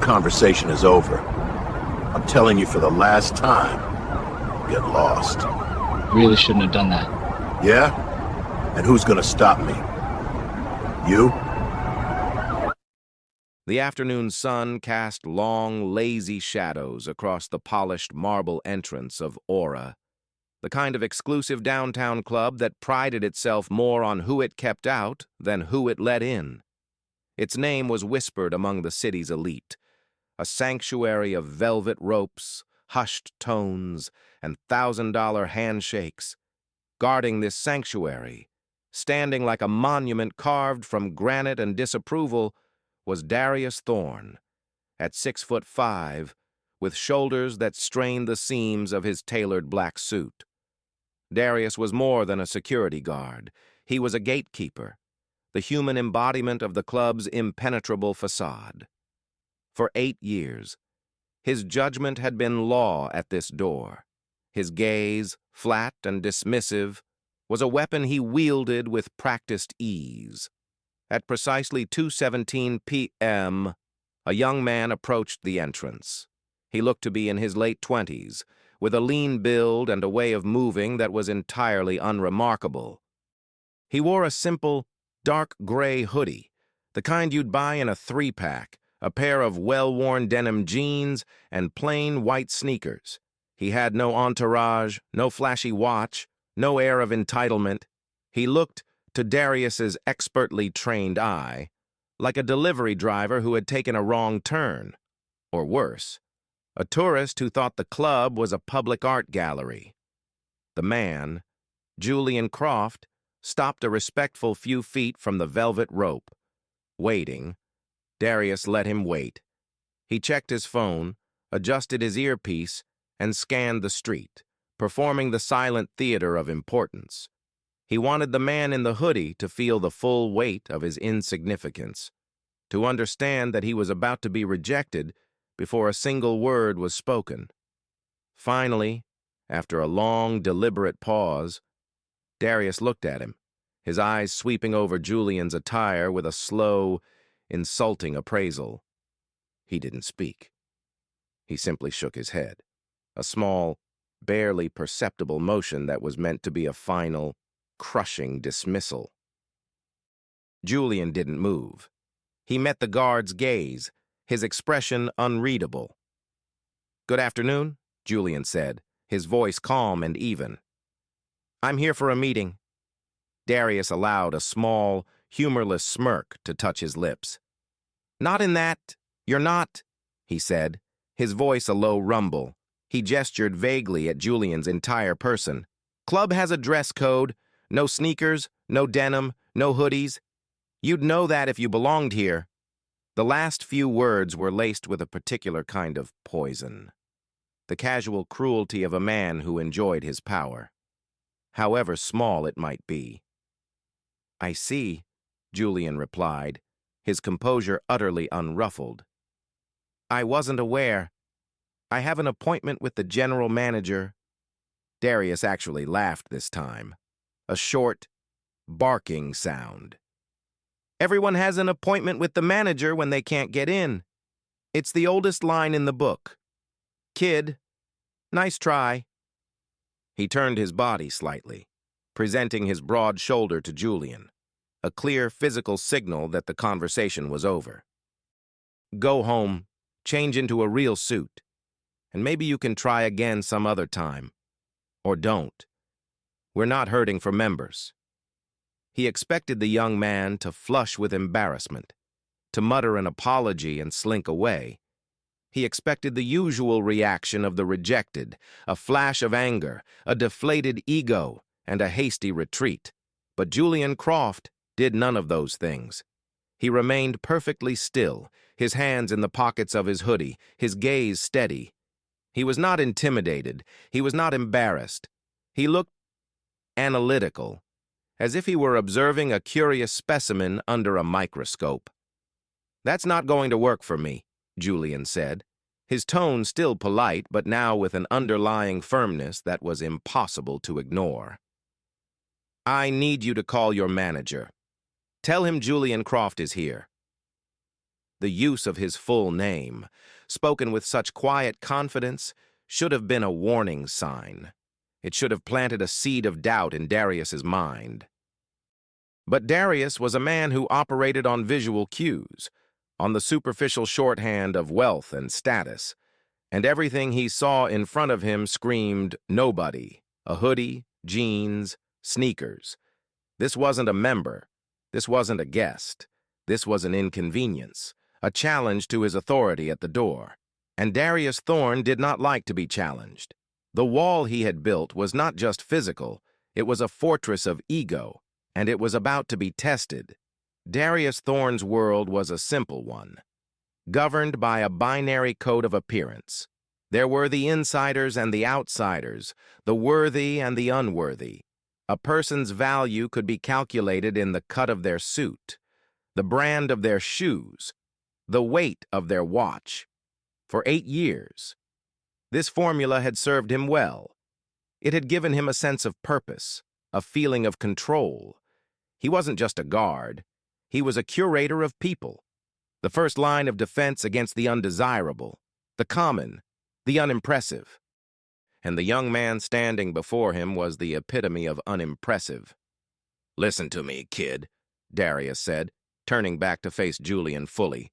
conversation is over. I'm telling you for the last time, get lost. Really shouldn't have done that. Yeah? And who's gonna stop me? You? The afternoon sun cast long, lazy shadows across the polished marble entrance of Aura, the kind of exclusive downtown club that prided itself more on who it kept out than who it let in. Its name was whispered among the city's elite, a sanctuary of velvet ropes, hushed tones, and $1,000 handshakes. Guarding this sanctuary, standing like a monument carved from granite and disapproval, was Darius Thorne, at 6'5", with shoulders that strained the seams of his tailored black suit. Darius was more than a security guard. He was a gatekeeper, the human embodiment of the club's impenetrable facade. For 8 years, his judgment had been law at this door. His gaze, flat and dismissive, was a weapon he wielded with practiced ease. At precisely 2:17 p.m., a young man approached the entrance. He looked to be in his late 20s, with a lean build and a way of moving that was entirely unremarkable. He wore a simple, dark gray hoodie, the kind you'd buy in a 3-pack, a pair of well-worn denim jeans, and plain white sneakers. He had no entourage, no flashy watch, no air of entitlement. He looked, to Darius's expertly trained eye, like a delivery driver who had taken a wrong turn, or worse, a tourist who thought the club was a public art gallery. The man, Julian Croft, stopped a respectful few feet from the velvet rope. Waiting, Darius let him wait. He checked his phone, adjusted his earpiece, and scanned the street, performing the silent theater of importance. He wanted the man in the hoodie to feel the full weight of his insignificance, to understand that he was about to be rejected before a single word was spoken. Finally, after a long, deliberate pause, Darius looked at him, his eyes sweeping over Julian's attire with a slow, insulting appraisal. He didn't speak. He simply shook his head, a small, barely perceptible motion that was meant to be a final, crushing dismissal. Julian didn't move. He met the guard's gaze, his expression unreadable. "Good afternoon," Julian said, his voice calm and even. "I'm here for a meeting." Darius allowed a small, humorless smirk to touch his lips. "Not in that. You're not," he said, his voice a low rumble. He gestured vaguely at Julian's entire person. "Club has a dress code. No sneakers, no denim, no hoodies. You'd know that if you belonged here." The last few words were laced with a particular kind of poison, the casual cruelty of a man who enjoyed his power, however small it might be. "I see," Julian replied, his composure utterly unruffled. "I wasn't aware. I have an appointment with the general manager." Darius actually laughed this time. A short, barking sound. "Everyone has an appointment with the manager when they can't get in. It's the oldest line in the book. Kid, nice try." He turned his body slightly, presenting his broad shoulder to Julian, a clear physical signal that the conversation was over. "Go home, change into a real suit, and maybe you can try again some other time. Or don't. We're not hurting for members." He expected the young man to flush with embarrassment, to mutter an apology and slink away. He expected the usual reaction of the rejected, a flash of anger, a deflated ego, and a hasty retreat. But Julian Croft did none of those things. He remained perfectly still, his hands in the pockets of his hoodie, his gaze steady. He was not intimidated. He was not embarrassed. He looked analytical, as if he were observing a curious specimen under a microscope. "That's not going to work for me," Julian said, his tone still polite, but now with an underlying firmness that was impossible to ignore. "I need you to call your manager. Tell him Julian Croft is here." The use of his full name, spoken with such quiet confidence, should have been a warning sign. It should have planted a seed of doubt in Darius's mind. But Darius was a man who operated on visual cues, on the superficial shorthand of wealth and status, and everything he saw in front of him screamed nobody, a hoodie, jeans, sneakers. This wasn't a member. This wasn't a guest. This was an inconvenience, a challenge to his authority at the door. And Darius Thorne did not like to be challenged. The wall he had built was not just physical, it was a fortress of ego, and it was about to be tested. Darius Thorne's world was a simple one, governed by a binary code of appearance. There were the insiders and the outsiders, the worthy and the unworthy. A person's value could be calculated in the cut of their suit, the brand of their shoes, the weight of their watch. For 8 years, this formula had served him well. It had given him a sense of purpose, a feeling of control. He wasn't just a guard. He was a curator of people, the first line of defense against the undesirable, the common, the unimpressive. And the young man standing before him was the epitome of unimpressive. "Listen to me, kid," Darius said, turning back to face Julian fully.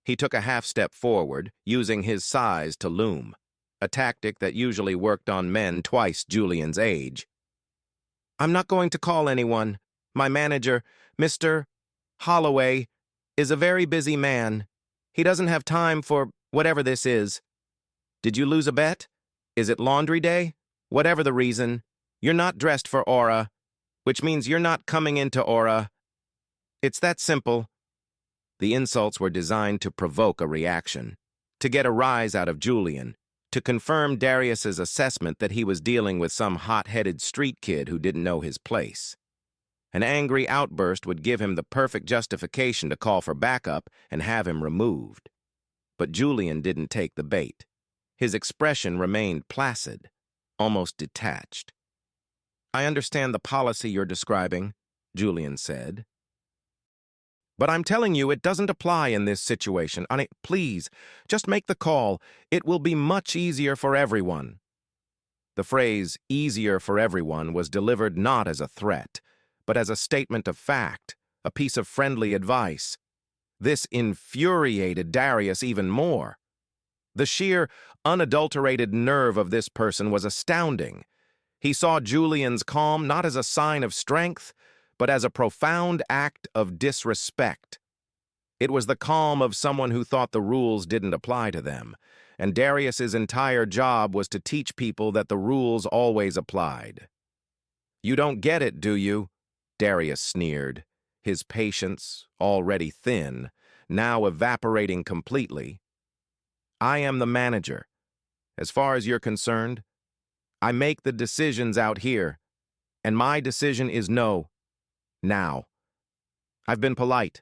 He took a half-step forward, using his size to loom, a tactic that usually worked on men twice Julian's age. "I'm not going to call anyone. My manager, Mr. Holloway, is a very busy man. He doesn't have time for whatever this is. Did you lose a bet? Is it laundry day? Whatever the reason, you're not dressed for Aura, which means you're not coming into Aura. It's that simple." The insults were designed to provoke a reaction, to get a rise out of Julian, to confirm Darius's assessment that he was dealing with some hot-headed street kid who didn't know his place. An angry outburst would give him the perfect justification to call for backup and have him removed. But Julian didn't take the bait. His expression remained placid, almost detached. "I understand the policy you're describing," Julian said. "But I'm telling you, it doesn't apply in this situation. Please, just make the call. It will be much easier for everyone." The phrase, "easier for everyone," was delivered not as a threat, but as a statement of fact, a piece of friendly advice. This infuriated Darius even more. The sheer, unadulterated nerve of this person was astounding. He saw Julian's calm not as a sign of strength, but as a profound act of disrespect. It was the calm of someone who thought the rules didn't apply to them, and Darius's entire job was to teach people that the rules always applied. "You don't get it, do you?" Darius sneered, his patience, already thin, now evaporating completely. "I am the manager. As far as you're concerned, I make the decisions out here, and my decision is no. Now. I've been polite.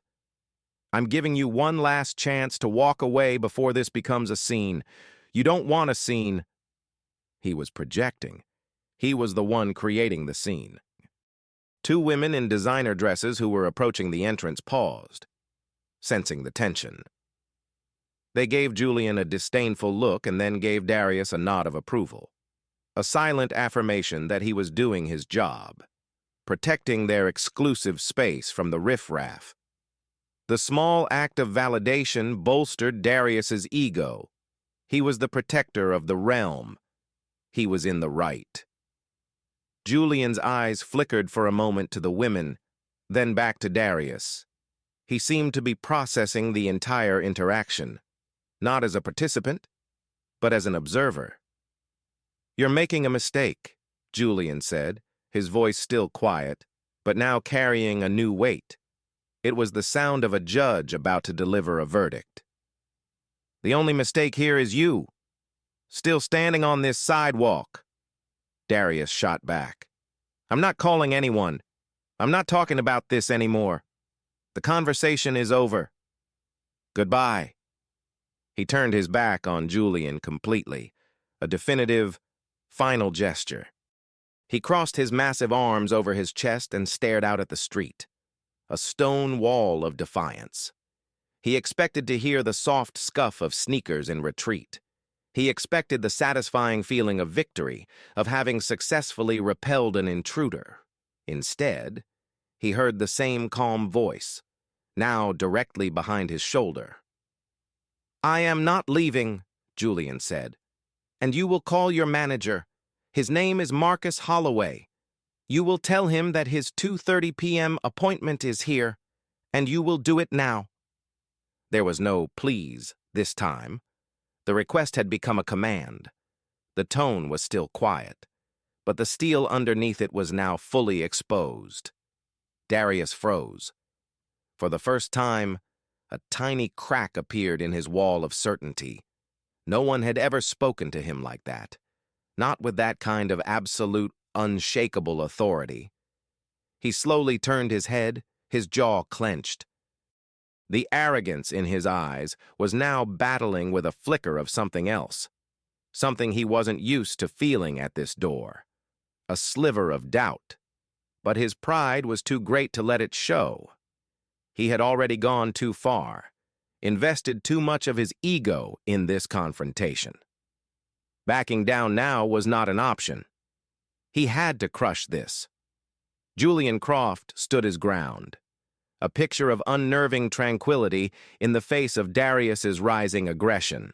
I'm giving you one last chance to walk away before this becomes a scene. You don't want a scene." He was projecting. He was the one creating the scene. Two women in designer dresses who were approaching the entrance paused, sensing the tension. They gave Julian a disdainful look and then gave Darius a nod of approval, a silent affirmation that he was doing his job, protecting their exclusive space from the riffraff. The small act of validation bolstered Darius's ego. He was the protector of the realm. He was in the right. Julian's eyes flickered for a moment to the women, then back to Darius. He seemed to be processing the entire interaction, not as a participant, but as an observer. "You're making a mistake," Julian said, his voice still quiet, but now carrying a new weight. It was the sound of a judge about to deliver a verdict. "The only mistake here is you, still standing on this sidewalk." Darius shot back. "I'm not calling anyone. I'm not talking about this anymore. The conversation is over. Goodbye." He turned his back on Julian completely, a definitive, final gesture. He crossed his massive arms over his chest and stared out at the street, a stone wall of defiance. He expected to hear the soft scuff of sneakers in retreat. He expected the satisfying feeling of victory, of having successfully repelled an intruder. Instead, he heard the same calm voice, now directly behind his shoulder. "I am not leaving," Julian said, "and you will call your manager. His name is Marcus Holloway. You will tell him that his 2:30 p.m. appointment is here, and you will do it now." There was no please this time. The request had become a command. The tone was still quiet, but the steel underneath it was now fully exposed. Darius froze. For the first time, a tiny crack appeared in his wall of certainty. No one had ever spoken to him like that, not with that kind of absolute, unshakable authority. He slowly turned his head, his jaw clenched. The arrogance in his eyes was now battling with a flicker of something else, something he wasn't used to feeling at this door, a sliver of doubt. But his pride was too great to let it show. He had already gone too far, invested too much of his ego in this confrontation. Backing down now was not an option. He had to crush this. Julian Croft stood his ground, a picture of unnerving tranquility in the face of Darius's rising aggression.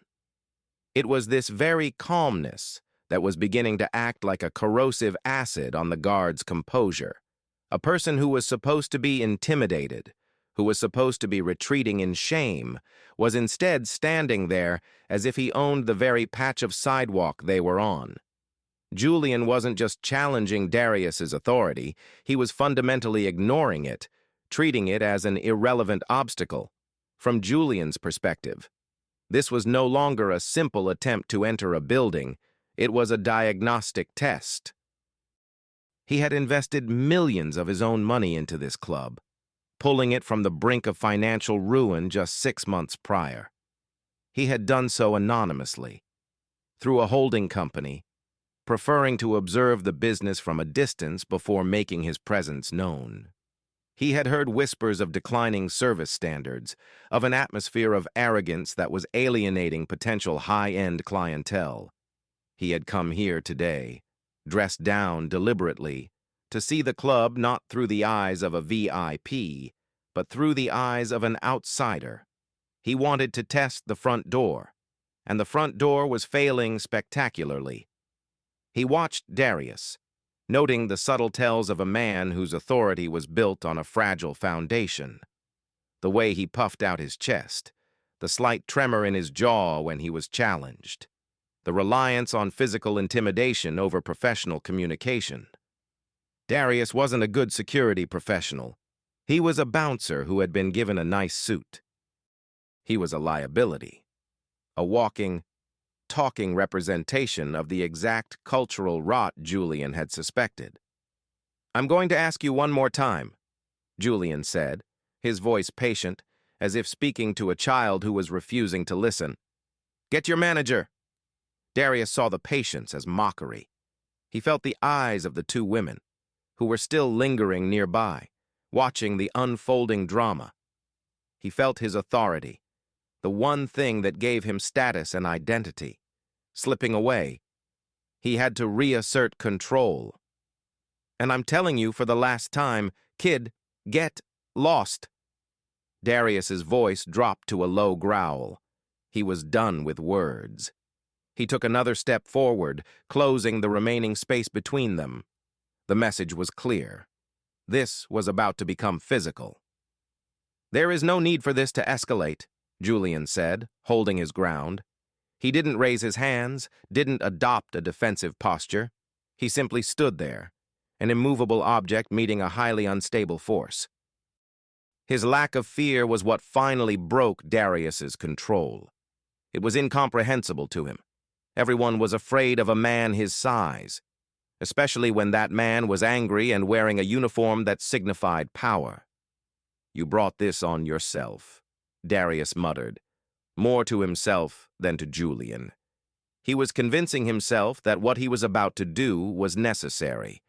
It was this very calmness that was beginning to act like a corrosive acid on the guard's composure. A person who was supposed to be intimidated, who was supposed to be retreating in shame, was instead standing there as if he owned the very patch of sidewalk they were on. Julian wasn't just challenging Darius's authority, he was fundamentally ignoring it, treating it as an irrelevant obstacle. From Julian's perspective, this was no longer a simple attempt to enter a building, it was a diagnostic test. He had invested millions of his own money into this club, pulling it from the brink of financial ruin just 6 months prior. He had done so anonymously, through a holding company, preferring to observe the business from a distance before making his presence known. He had heard whispers of declining service standards, of an atmosphere of arrogance that was alienating potential high-end clientele. He had come here today, dressed down deliberately, to see the club not through the eyes of a VIP, but through the eyes of an outsider. He wanted to test the front door, and the front door was failing spectacularly. He watched Darius, noting the subtle tells of a man whose authority was built on a fragile foundation. The way he puffed out his chest, the slight tremor in his jaw when he was challenged, the reliance on physical intimidation over professional communication. Darius wasn't a good security professional. He was a bouncer who had been given a nice suit. He was a liability, a walking, talking representation of the exact cultural rot Julian had suspected. "I'm going to ask you one more time," Julian said, his voice patient, as if speaking to a child who was refusing to listen. "Get your manager." Darius saw the patience as mockery. He felt the eyes of the two women, who were still lingering nearby, watching the unfolding drama. He felt his authority, the one thing that gave him status and identity, slipping away. He had to reassert control. "And I'm telling you for the last time, kid, get lost." Darius's voice dropped to a low growl. He was done with words. He took another step forward, closing the remaining space between them. The message was clear. This was about to become physical. "There is no need for this to escalate," Julian said, holding his ground. He didn't raise his hands, didn't adopt a defensive posture. He simply stood there, an immovable object meeting a highly unstable force. His lack of fear was what finally broke Darius's control. It was incomprehensible to him. Everyone was afraid of a man his size, especially when that man was angry and wearing a uniform that signified power. "You brought this on yourself," Darius muttered, more to himself than to Julian. He was convincing himself that what he was about to do was necessary,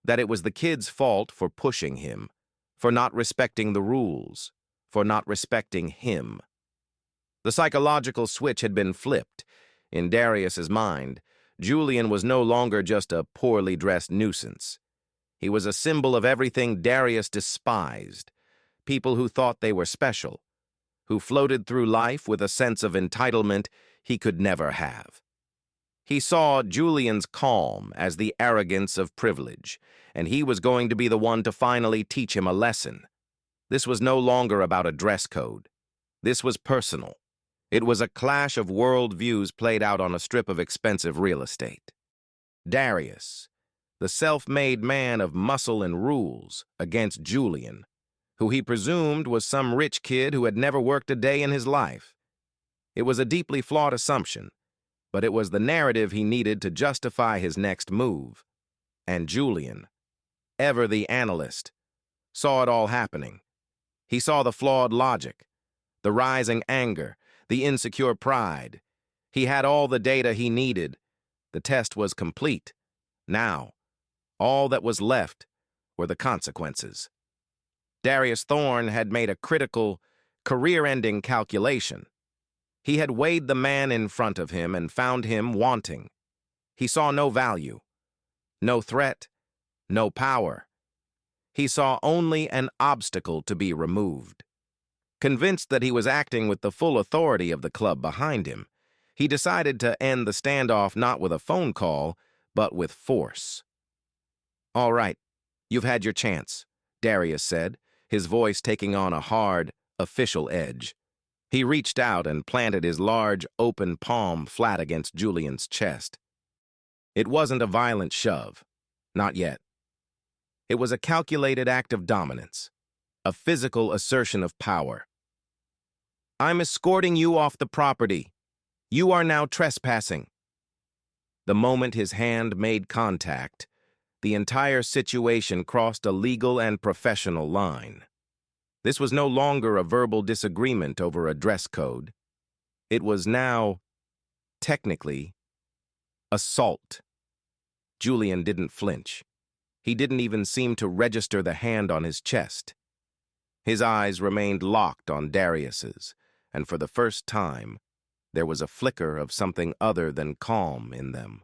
that it was the kid's fault for pushing him, for not respecting the rules, for not respecting him. The psychological switch had been flipped. In Darius's mind, Julian was no longer just a poorly dressed nuisance. He was a symbol of everything Darius despised. People who thought they were special, who floated through life with a sense of entitlement he could never have. He saw Julian's calm as the arrogance of privilege, and he was going to be the one to finally teach him a lesson. This was no longer about a dress code. This was personal. It was a clash of worldviews played out on a strip of expensive real estate. Darius, the self-made man of muscle and rules, against Julian, who he presumed was some rich kid who had never worked a day in his life. It was a deeply flawed assumption, but it was the narrative he needed to justify his next move. And Julian, ever the analyst, saw it all happening. He saw the flawed logic, the rising anger, the insecure pride. He had all the data he needed. The test was complete. Now, all that was left were the consequences. Darius Thorne had made a critical, career-ending calculation. He had weighed the man in front of him and found him wanting. He saw no value, no threat, no power. He saw only an obstacle to be removed. Convinced that he was acting with the full authority of the club behind him, he decided to end the standoff not with a phone call, but with force. "All right, you've had your chance," Darius said, his voice taking on a hard, official edge. He reached out and planted his large, open palm flat against Julian's chest. It wasn't a violent shove. Not yet. It was a calculated act of dominance, a physical assertion of power. "I'm escorting you off the property. You are now trespassing." The moment his hand made contact, the entire situation crossed a legal and professional line. This was no longer a verbal disagreement over a dress code. It was now, technically, assault. Julian didn't flinch. He didn't even seem to register the hand on his chest. His eyes remained locked on Darius's, and for the first time, there was a flicker of something other than calm in them.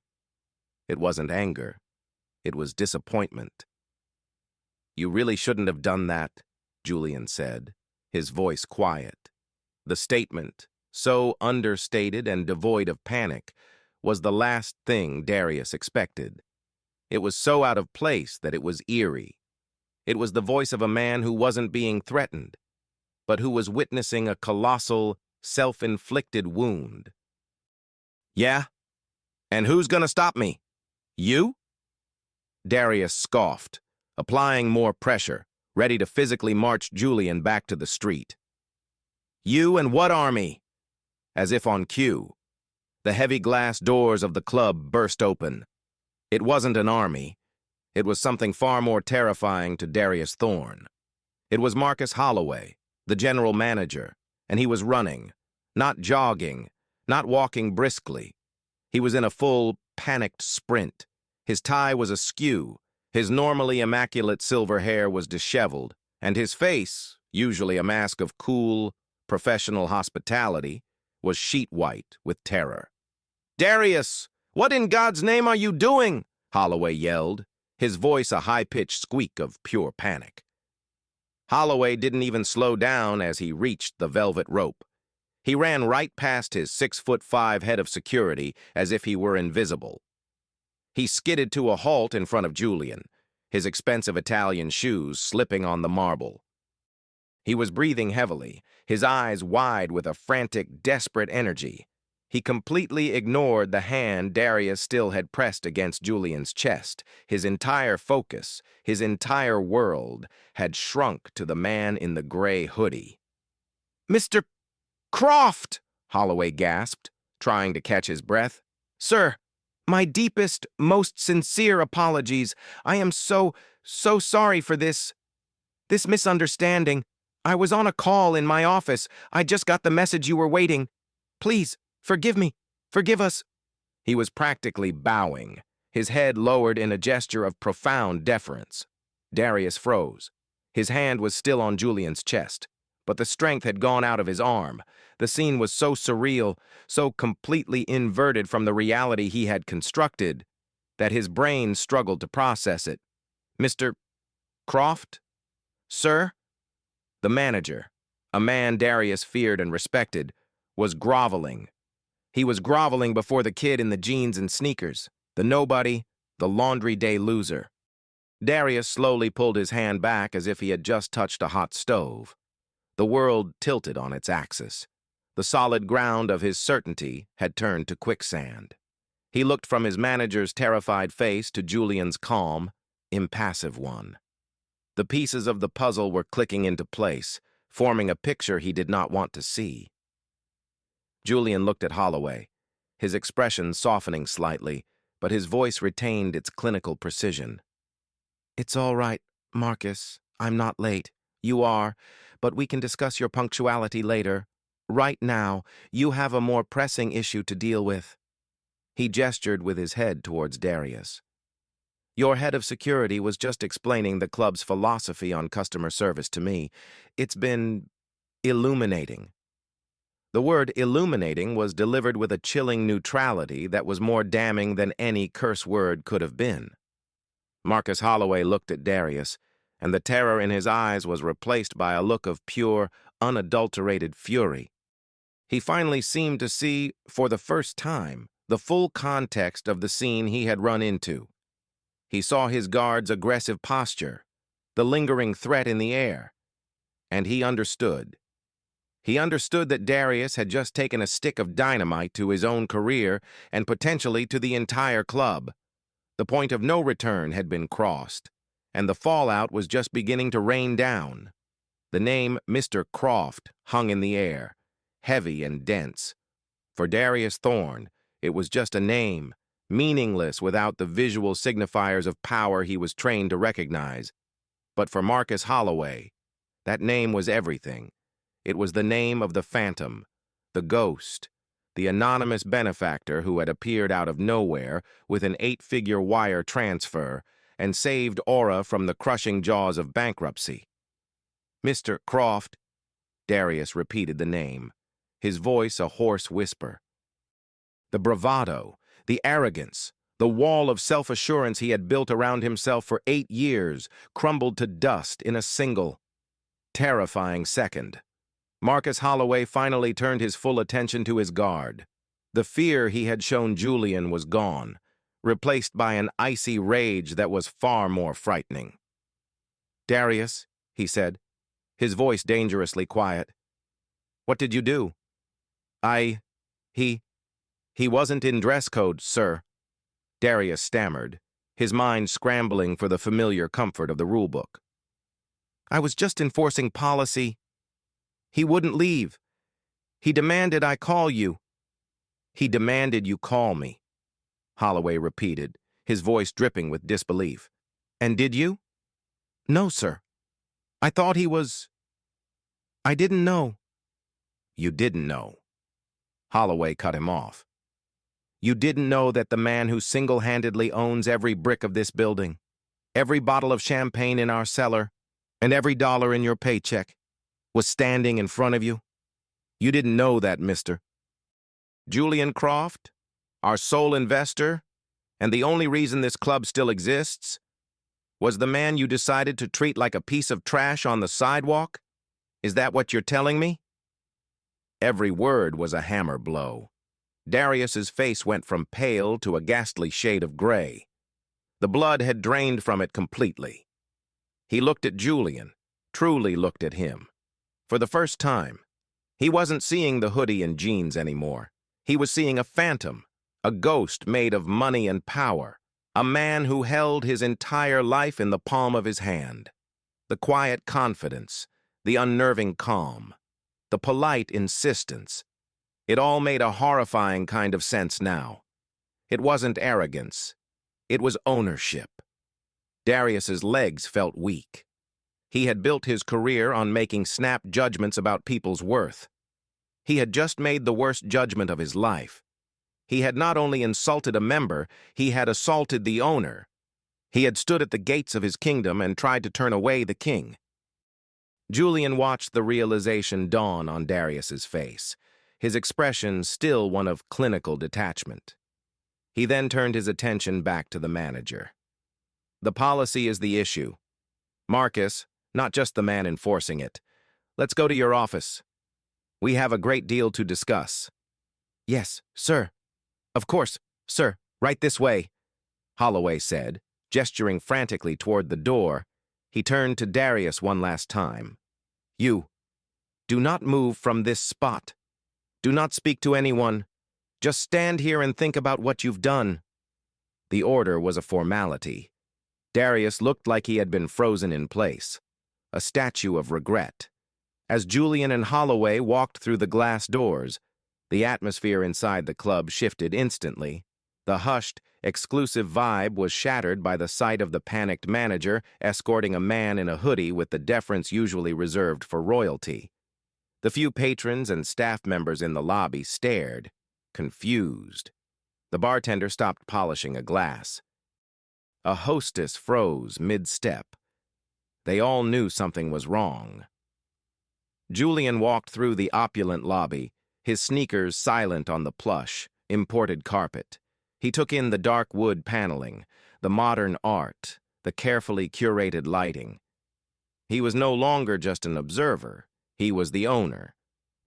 It wasn't anger. It was disappointment. "You really shouldn't have done that," Julian said, his voice quiet. The statement, so understated and devoid of panic, was the last thing Darius expected. It was so out of place that it was eerie. It was the voice of a man who wasn't being threatened, but who was witnessing a colossal, self-inflicted wound. "Yeah? And who's gonna stop me? You?" Darius scoffed, applying more pressure, ready to physically march Julian back to the street. "You and what army?" As if on cue, the heavy glass doors of the club burst open. It wasn't an army. It was something far more terrifying to Darius Thorne. It was Marcus Holloway, the general manager, and he was running, not jogging, not walking briskly. He was in a full, panicked sprint. His tie was askew, his normally immaculate silver hair was disheveled, and his face, usually a mask of cool, professional hospitality, was sheet white with terror. "Darius, what in God's name are you doing?" Holloway yelled, his voice a high-pitched squeak of pure panic. Holloway didn't even slow down as he reached the velvet rope. He ran right past his 6'5" head of security as if he were invisible. He skidded to a halt in front of Julian, his expensive Italian shoes slipping on the marble. He was breathing heavily, his eyes wide with a frantic, desperate energy. He completely ignored the hand Darius still had pressed against Julian's chest. His entire focus, his entire world, had shrunk to the man in the gray hoodie. "Mr. Croft!" Holloway gasped, trying to catch his breath. "Sir, my deepest, most sincere apologies. I am so sorry for this misunderstanding. I was on a call in my office. I just got the message you were waiting. Please, forgive me. Forgive us." He was practically bowing, his head lowered in a gesture of profound deference. Darius froze. His hand was still on Julian's chest, but the strength had gone out of his arm. The scene was so surreal, so completely inverted from the reality he had constructed, that his brain struggled to process it. "Mr. Croft? Sir?" The manager, a man Darius feared and respected, was groveling. He was groveling before the kid in the jeans and sneakers, the nobody, the laundry day loser. Darius slowly pulled his hand back as if he had just touched a hot stove. The world tilted on its axis. The solid ground of his certainty had turned to quicksand. He looked from his manager's terrified face to Julian's calm, impassive one. The pieces of the puzzle were clicking into place, forming a picture he did not want to see. Julian looked at Holloway, his expression softening slightly, but his voice retained its clinical precision. "It's all right, Marcus. I'm not late. You are, but we can discuss your punctuality later. Right now, you have a more pressing issue to deal with." He gestured with his head towards Darius. "Your head of security was just explaining the club's philosophy on customer service to me. It's been illuminating." The word illuminating was delivered with a chilling neutrality that was more damning than any curse word could have been. Marcus Holloway looked at Darius, and the terror in his eyes was replaced by a look of pure, unadulterated fury. He finally seemed to see, for the first time, the full context of the scene he had run into. He saw his guard's aggressive posture, the lingering threat in the air, and he understood. He understood that Darius had just taken a stick of dynamite to his own career and potentially to the entire club. The point of no return had been crossed, and the fallout was just beginning to rain down. The name Mr. Croft hung in the air, heavy and dense. For Darius Thorne, it was just a name, meaningless without the visual signifiers of power he was trained to recognize. But for Marcus Holloway, that name was everything. It was the name of the phantom, the ghost, the anonymous benefactor who had appeared out of nowhere with an 8-figure wire transfer and saved Aura from the crushing jaws of bankruptcy. "Mr. Croft," Darius repeated the name, his voice a hoarse whisper. The bravado, the arrogance, the wall of self-assurance he had built around himself for 8 years crumbled to dust in a single, terrifying second. Marcus Holloway finally turned his full attention to his guard. The fear he had shown Julian was gone, replaced by an icy rage that was far more frightening. "Darius," he said, his voice dangerously quiet. "What did you do?" He wasn't in dress code, sir," Darius stammered, his mind scrambling for the familiar comfort of the rulebook. "I was just enforcing policy. He wouldn't leave. He demanded I call you." "He demanded you call me," Holloway repeated, his voice dripping with disbelief. "And did you?" "No, sir. I thought he was... I didn't know." "You didn't know." Holloway cut him off. "You didn't know that the man who single-handedly owns every brick of this building, every bottle of champagne in our cellar, and every dollar in your paycheck, was standing in front of you? You didn't know that, mister. Julian Croft, our sole investor, and the only reason this club still exists, was the man you decided to treat like a piece of trash on the sidewalk? Is that what you're telling me?" Every word was a hammer blow. Darius's face went from pale to a ghastly shade of gray. The blood had drained from it completely. He looked at Julian, truly looked at him. For the first time, he wasn't seeing the hoodie and jeans anymore. He was seeing a phantom, a ghost made of money and power, a man who held his entire life in the palm of his hand. The quiet confidence, the unnerving calm, the polite insistence. It all made a horrifying kind of sense now. It wasn't arrogance. It was ownership. Darius's legs felt weak. He had built his career on making snap judgments about people's worth. He had just made the worst judgment of his life. He had not only insulted a member, he had assaulted the owner. He had stood at the gates of his kingdom and tried to turn away the king. Julian watched the realization dawn on Darius's face, his expression still one of clinical detachment. He then turned his attention back to the manager. The policy is the issue. Marcus, not just the man enforcing it. Let's go to your office. We have a great deal to discuss. Yes, sir. Of course, sir. Right this way, Holloway said, gesturing frantically toward the door. He turned to Darius one last time. You, do not move from this spot. Do not speak to anyone. Just stand here and think about what you've done. The order was a formality. Darius looked like he had been frozen in place, a statue of regret. As Julian and Holloway walked through the glass doors, the atmosphere inside the club shifted instantly. The hushed, exclusive vibe was shattered by the sight of the panicked manager escorting a man in a hoodie with the deference usually reserved for royalty. The few patrons and staff members in the lobby stared, confused. The bartender stopped polishing a glass. A hostess froze mid-step. They all knew something was wrong. Julian walked through the opulent lobby, his sneakers silent on the plush, imported carpet. He took in the dark wood paneling, the modern art, the carefully curated lighting. He was no longer just an observer. He was the owner,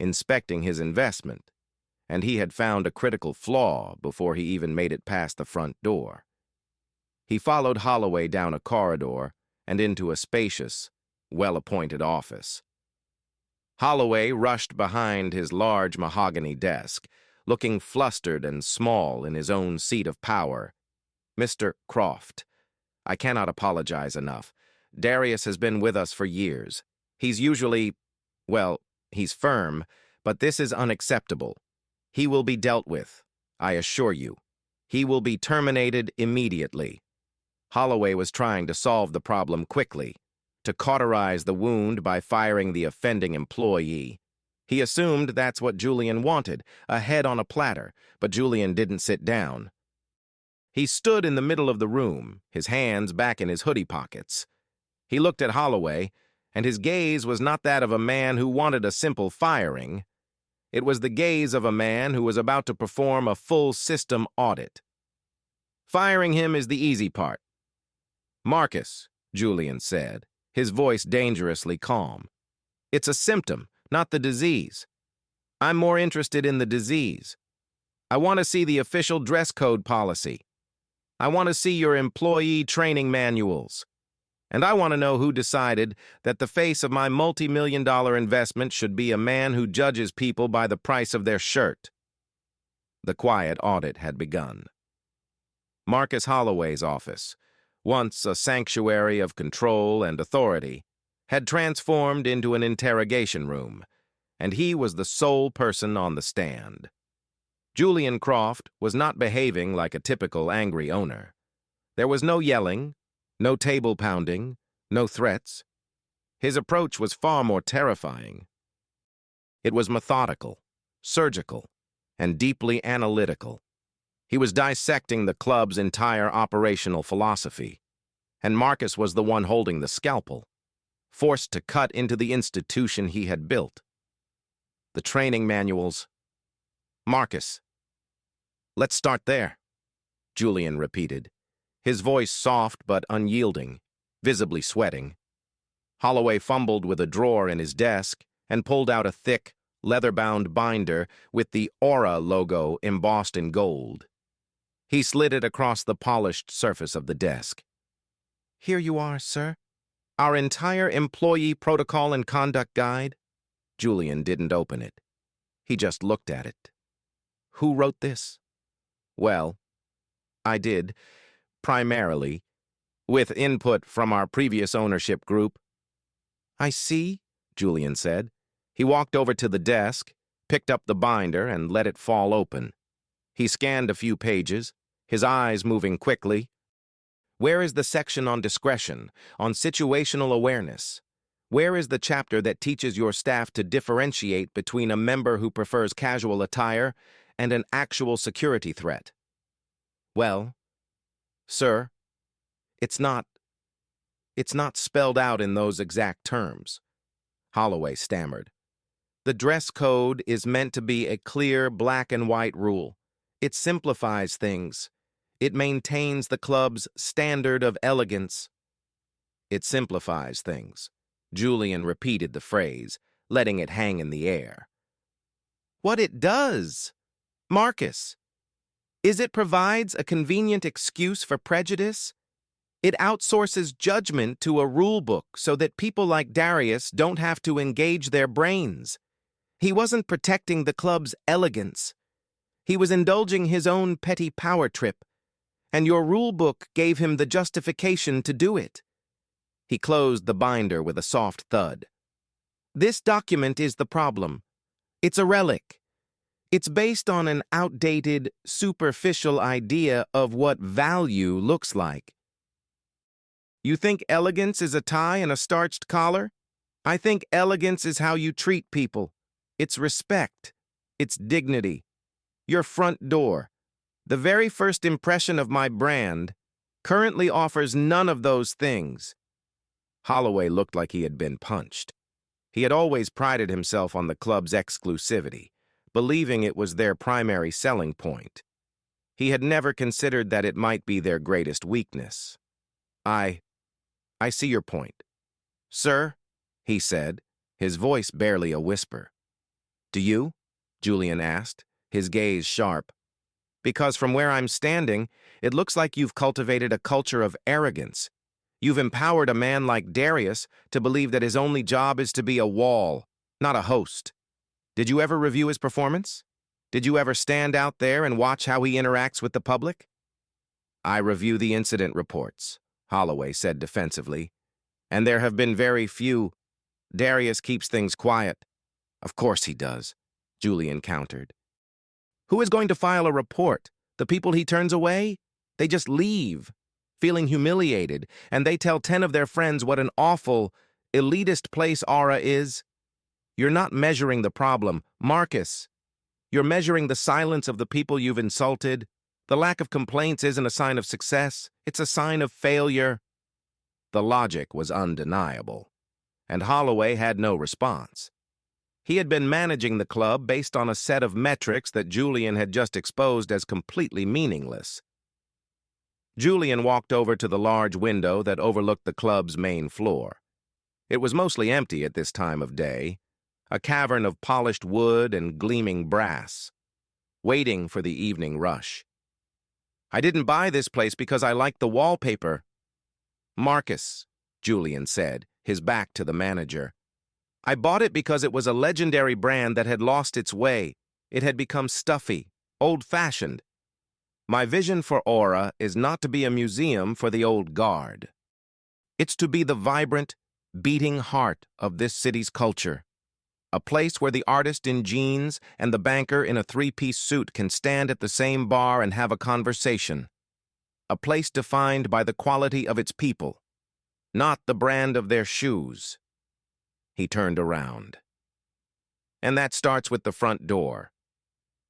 inspecting his investment, and he had found a critical flaw before he even made it past the front door. He followed Holloway down a corridor and into a spacious, well-appointed office. Holloway rushed behind his large mahogany desk, looking flustered and small in his own seat of power. Mr. Croft, I cannot apologize enough. Darius has been with us for years. He's usually, well, he's firm, but this is unacceptable. He will be dealt with, I assure you. He will be terminated immediately. Holloway was trying to solve the problem quickly, to cauterize the wound by firing the offending employee. He assumed that's what Julian wanted, a head on a platter, but Julian didn't sit down. He stood in the middle of the room, his hands back in his hoodie pockets. He looked at Holloway, and his gaze was not that of a man who wanted a simple firing. It was the gaze of a man who was about to perform a full system audit. Firing him is the easy part. Marcus, Julian said, his voice dangerously calm. It's a symptom, not the disease. I'm more interested in the disease. I want to see the official dress code policy. I want to see your employee training manuals. And I want to know who decided that the face of my multi-million-dollar investment should be a man who judges people by the price of their shirt. The quiet audit had begun. Marcus Holloway's office, once a sanctuary of control and authority, had transformed into an interrogation room, and he was the sole person on the stand. Julian Croft was not behaving like a typical angry owner. There was no yelling, no table pounding, no threats. His approach was far more terrifying. It was methodical, surgical, and deeply analytical. He was dissecting the club's entire operational philosophy, and Marcus was the one holding the scalpel, forced to cut into the institution he had built. The training manuals. Marcus. Let's start there, Julian repeated, his voice soft but unyielding, visibly sweating. Holloway fumbled with a drawer in his desk and pulled out a thick, leather-bound binder with the Aura logo embossed in gold. He slid it across the polished surface of the desk. Here you are, sir. Our entire employee protocol and conduct guide. Julian didn't open it. He just looked at it. Who wrote this? Well, I did, primarily, with input from our previous ownership group. I see, Julian said. He walked over to the desk, picked up the binder, and let it fall open. He scanned a few pages, his eyes moving quickly. Where is the section on discretion, on situational awareness? Where is the chapter that teaches your staff to differentiate between a member who prefers casual attire and an actual security threat? Well, sir, it's not spelled out in those exact terms. Holloway stammered. The dress code is meant to be a clear black and white rule. It simplifies things. It maintains the club's standard of elegance. It simplifies things. Julian repeated the phrase, letting it hang in the air. What it does, Marcus, is it provides a convenient excuse for prejudice. It outsources judgment to a rule book so that people like Darius don't have to engage their brains. He wasn't protecting the club's elegance. He was indulging his own petty power trip, and your rule book gave him the justification to do it. He closed the binder with a soft thud. This document is the problem. It's a relic. It's based on an outdated, superficial idea of what value looks like. You think elegance is a tie and a starched collar? I think elegance is how you treat people. It's respect. It's dignity. Your front door, the very first impression of my brand, currently offers none of those things. Holloway looked like he had been punched. He had always prided himself on the club's exclusivity, believing it was their primary selling point. He had never considered that it might be their greatest weakness. I see your point. Sir, he said, his voice barely a whisper. Do you? Julian asked, his gaze sharp. Because from where I'm standing, it looks like you've cultivated a culture of arrogance. You've empowered a man like Darius to believe that his only job is to be a wall, not a host. Did you ever review his performance? Did you ever stand out there and watch how he interacts with the public? I review the incident reports, Holloway said defensively, and there have been very few. Darius keeps things quiet. Of course he does, Julian countered. Who is going to file a report? The people he turns away? They just leave, feeling humiliated, and they tell 10 of their friends what an awful, elitist place Aura is. You're not measuring the problem, Marcus. You're measuring the silence of the people you've insulted. The lack of complaints isn't a sign of success. It's a sign of failure. The logic was undeniable, and Holloway had no response. He had been managing the club based on a set of metrics that Julian had just exposed as completely meaningless. Julian walked over to the large window that overlooked the club's main floor. It was mostly empty at this time of day, a cavern of polished wood and gleaming brass, waiting for the evening rush. I didn't buy this place because I liked the wallpaper. Marcus, Julian said, his back to the manager. I bought it because it was a legendary brand that had lost its way. It had become stuffy, old-fashioned. My vision for Aura is not to be a museum for the old guard. It's to be the vibrant, beating heart of this city's culture. A place where the artist in jeans and the banker in a three-piece suit can stand at the same bar and have a conversation. A place defined by the quality of its people, not the brand of their shoes. He turned around. And that starts with the front door.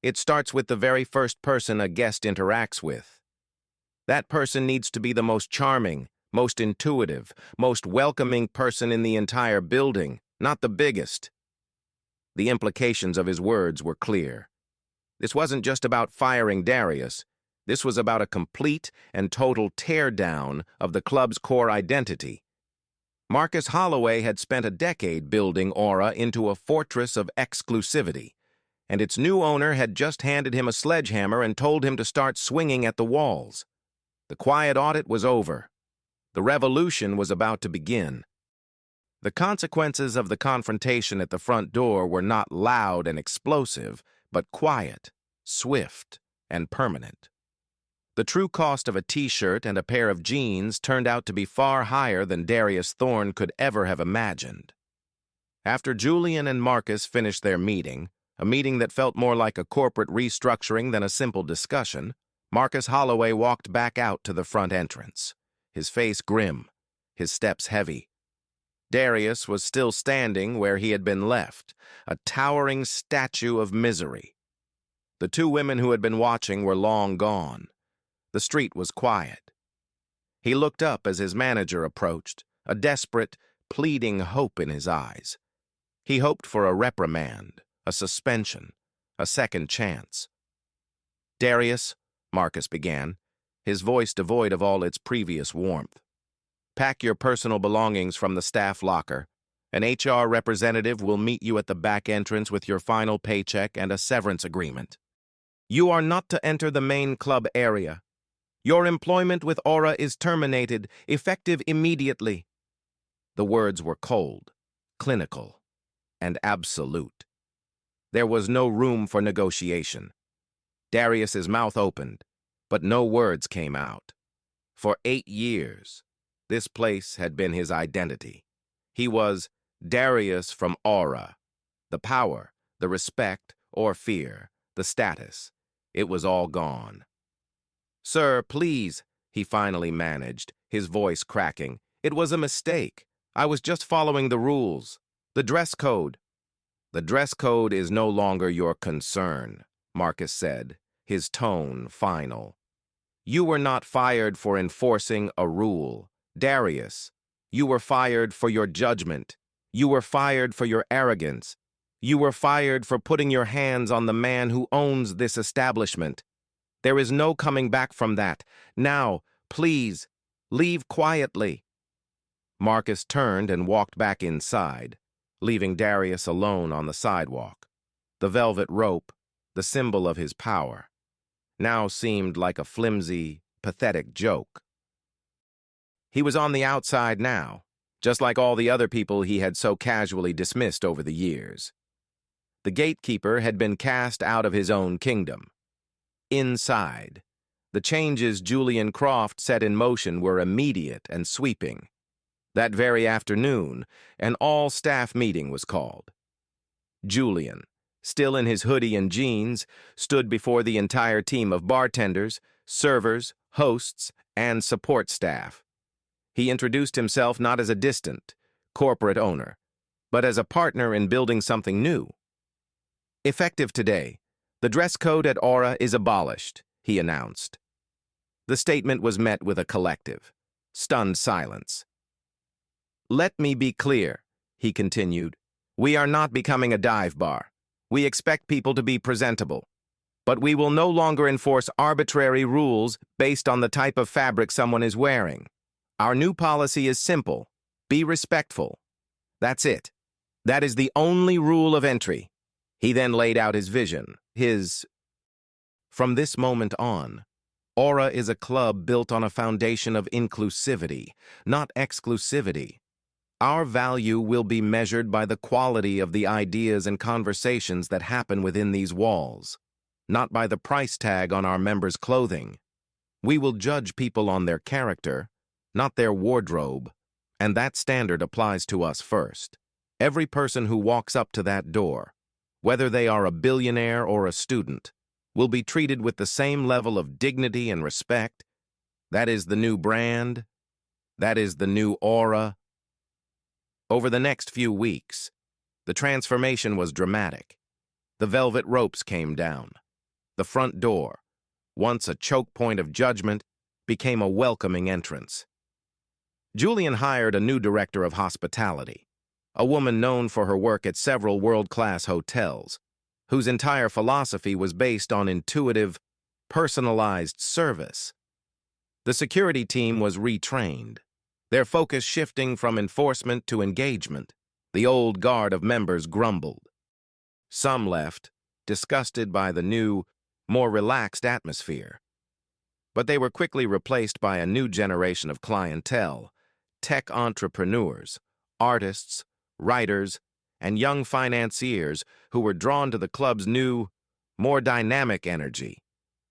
It starts with the very first person a guest interacts with. That person needs to be the most charming, most intuitive, most welcoming person in the entire building, not the biggest. The implications of his words were clear. This wasn't just about firing Darius. This was about a complete and total teardown of the club's core identity. Marcus Holloway had spent a decade building Aura into a fortress of exclusivity, and its new owner had just handed him a sledgehammer and told him to start swinging at the walls. The quiet audit was over. The revolution was about to begin. The consequences of the confrontation at the front door were not loud and explosive, but quiet, swift, and permanent. The true cost of a t-shirt and a pair of jeans turned out to be far higher than Darius Thorne could ever have imagined. After Julian and Marcus finished their meeting, a meeting that felt more like a corporate restructuring than a simple discussion, Marcus Holloway walked back out to the front entrance, his face grim, his steps heavy. Darius was still standing where he had been left, a towering statue of misery. The two women who had been watching were long gone. The street was quiet. He looked up as his manager approached, a desperate, pleading hope in his eyes. He hoped for a reprimand, a suspension, a second chance. "Darius," Marcus began, his voice devoid of all its previous warmth, "pack your personal belongings from the staff locker. An HR representative will meet you at the back entrance with your final paycheck and a severance agreement. You are not to enter the main club area. Your employment with Aura is terminated, effective immediately." The words were cold, clinical, and absolute. There was no room for negotiation. Darius's mouth opened, but no words came out. For 8 years, this place had been his identity. He was Darius from Aura. The power, the respect or fear, the status, it was all gone. "Sir, please," he finally managed, his voice cracking. "It was a mistake. I was just following the rules. The dress code." "The dress code is no longer your concern," Marcus said, his tone final. "You were not fired for enforcing a rule. Darius, you were fired for your judgment. You were fired for your arrogance. You were fired for putting your hands on the man who owns this establishment. There is no coming back from that. Now, please, leave quietly." Marcus turned and walked back inside, leaving Darius alone on the sidewalk. The velvet rope, the symbol of his power, now seemed like a flimsy, pathetic joke. He was on the outside now, just like all the other people he had so casually dismissed over the years. The gatekeeper had been cast out of his own kingdom. Inside, the changes Julian Croft set in motion were immediate and sweeping. That very afternoon, an all-staff meeting was called. Julian, still in his hoodie and jeans, stood before the entire team of bartenders, servers, hosts, and support staff. He introduced himself not as a distant, corporate owner, but as a partner in building something new. "Effective today, the dress code at Aura is abolished," he announced. The statement was met with a collective, stunned silence. "Let me be clear," he continued. "We are not becoming a dive bar. We expect people to be presentable. But we will no longer enforce arbitrary rules based on the type of fabric someone is wearing. Our new policy is simple. Be respectful. That's it. That is the only rule of entry." He then laid out his vision, From this moment on, Aura is a club built on a foundation of inclusivity, not exclusivity. Our value will be measured by the quality of the ideas and conversations that happen within these walls, not by the price tag on our members' clothing. We will judge people on their character, not their wardrobe, and that standard applies to us first. Every person who walks up to that door, whether they are a billionaire or a student, will be treated with the same level of dignity and respect. That is the new brand. That is the new Aura. Over the next few weeks, the transformation was dramatic. The velvet ropes came down. The front door, once a choke point of judgment, became a welcoming entrance. Julian hired a new director of hospitality, a woman known for her work at several world-class hotels, whose entire philosophy was based on intuitive, personalized service. The security team was retrained, their focus shifting from enforcement to engagement. The old guard of members grumbled. Some left, disgusted by the new, more relaxed atmosphere. But they were quickly replaced by a new generation of clientele, tech entrepreneurs, artists, writers, and young financiers who were drawn to the club's new, more dynamic energy.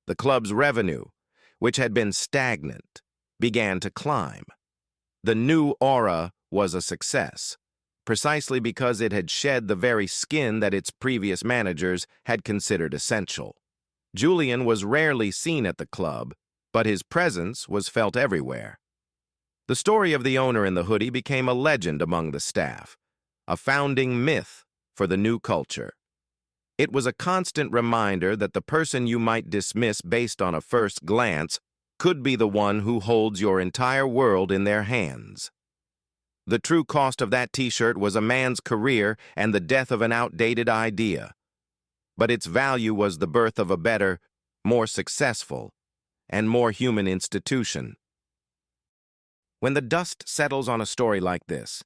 The club's revenue, which had been stagnant, began to climb. The new Aura was a success, precisely because it had shed the very skin that its previous managers had considered essential. Julian was rarely seen at the club, but his presence was felt everywhere. The story of the owner in the hoodie became a legend among the staff, a founding myth for the new culture. It was a constant reminder that the person you might dismiss based on a first glance could be the one who holds your entire world in their hands. The true cost of that t-shirt was a man's career and the death of an outdated idea. But its value was the birth of a better, more successful, and more human institution. When the dust settles on a story like this,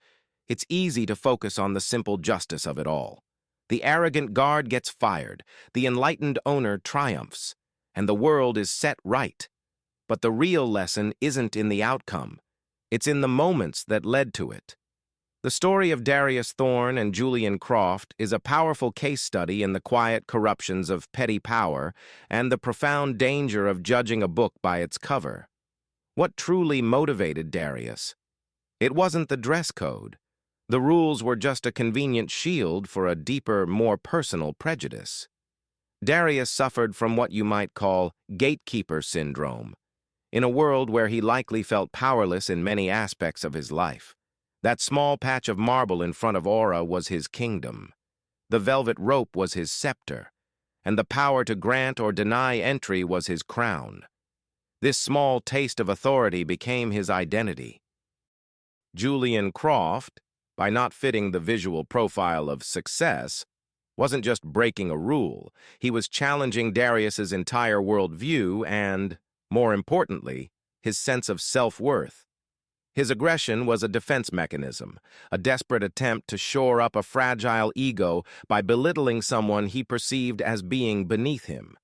it's easy to focus on the simple justice of it all. The arrogant guard gets fired, the enlightened owner triumphs, and the world is set right. But the real lesson isn't in the outcome. It's in the moments that led to it. The story of Darius Thorne and Julian Croft is a powerful case study in the quiet corruptions of petty power and the profound danger of judging a book by its cover. What truly motivated Darius? It wasn't the dress code. The rules were just a convenient shield for a deeper, more personal prejudice. Darius suffered from what you might call gatekeeper syndrome, in a world where he likely felt powerless in many aspects of his life. That small patch of marble in front of Aura was his kingdom. The velvet rope was his scepter, and the power to grant or deny entry was his crown. This small taste of authority became his identity. Julian Croft, by not fitting the visual profile of success, wasn't just breaking a rule. He was challenging Darius's entire worldview and, more importantly, his sense of self-worth. His aggression was a defense mechanism, a desperate attempt to shore up a fragile ego by belittling someone he perceived as being beneath him.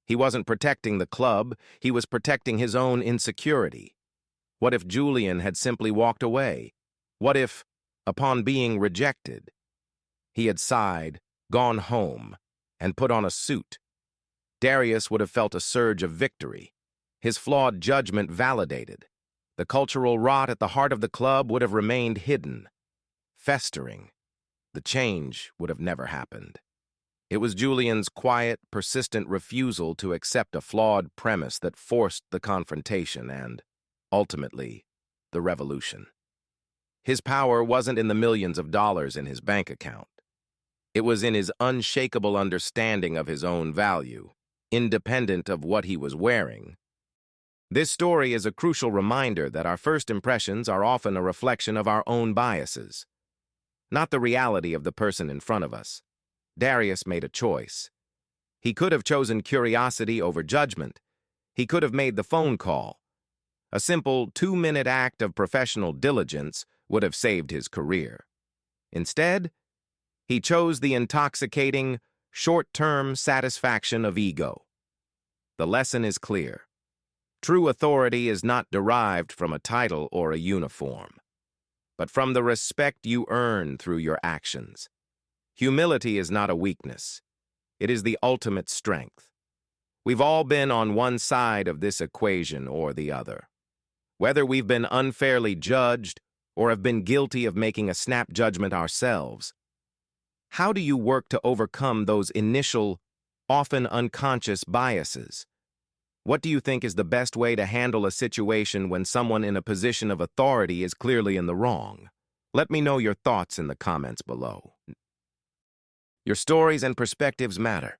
He wasn't protecting the club, he was protecting his own insecurity. What if Julian had simply walked away? What if, upon being rejected, he had sighed, gone home, and put on a suit? Darius would have felt a surge of victory, his flawed judgment validated. The cultural rot at the heart of the club would have remained hidden, festering. The change would have never happened. It was Julian's quiet, persistent refusal to accept a flawed premise that forced the confrontation and, ultimately, the revolution. His power wasn't in the millions of dollars in his bank account. It was in his unshakable understanding of his own value, independent of what he was wearing. This story is a crucial reminder that our first impressions are often a reflection of our own biases, not the reality of the person in front of us. Darius made a choice. He could have chosen curiosity over judgment. He could have made the phone call. A simple 2-minute act of professional diligence would have saved his career. Instead, he chose the intoxicating, short-term satisfaction of ego. The lesson is clear. True authority is not derived from a title or a uniform, but from the respect you earn through your actions. Humility is not a weakness. It is the ultimate strength. We've all been on one side of this equation or the other. Whether we've been unfairly judged or have been guilty of making a snap judgment ourselves, how do you work to overcome those initial, often unconscious biases? What do you think is the best way to handle a situation when someone in a position of authority is clearly in the wrong? Let me know your thoughts in the comments below. Your stories and perspectives matter.